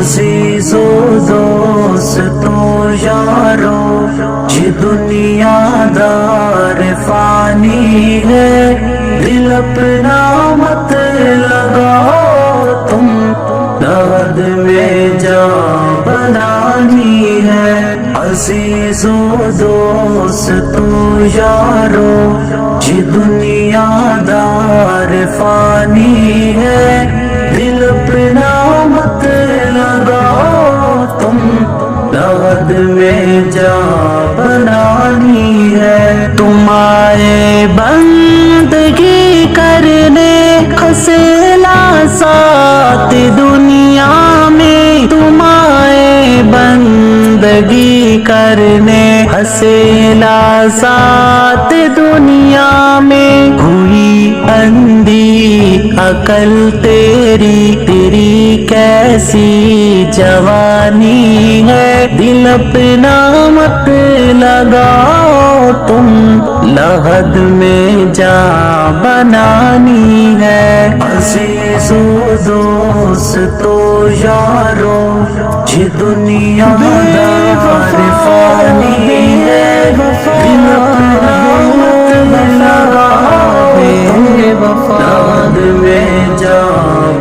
عزیزو دوستو یارو یہ دنیا دار فانی ہے، دل اپنا مت لگاؤ تم، لغد میں جا بنانی ہے۔ عزیزو دوستو یارو یہ دنیا دار فانی ہے، دل اپنا مت لگاؤ تم، لغد میں جا بنانی ہے۔ تم آئے بندگی کرنے خسلا ساتھ دنیا میں، تم آئے بندگی کرنے حسیلا ساتھ دنیا میں، ہوئی اندھی عقل تیری کیسی جوانی ہے، دل اپنا مت لگاؤ تم، لغد میں جا بنانی ہے۔ عزیزو دوستو یارو یہ دنیا دار فانی ہے، دل اپنا مت لگاؤ تم، لغد میں جا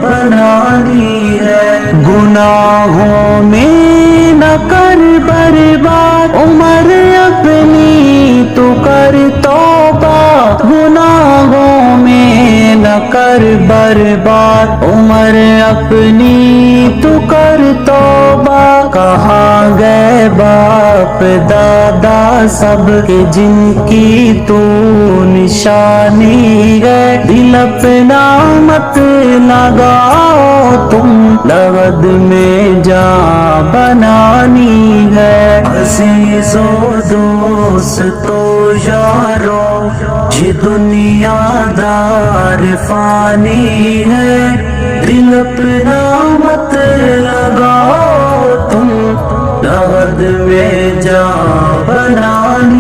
بنانی ہے۔ گناہوں میں نہ کر برباد عمر اپنی تو کر توبہ، گناہوں میں نہ کر برباد عمر اپنی تو کر توبہ۔ کہاں گئے باپ دادا سب کہ جن کی تو نشانی ہے، دل اپنا مت لگاؤ تم، لغد میں جا بنانی ہے۔ عزیزو دوستو یارو یہ دنیا دار فانی ہے، دل اپنا مت لگاؤ تم، لغد میں جا بنانی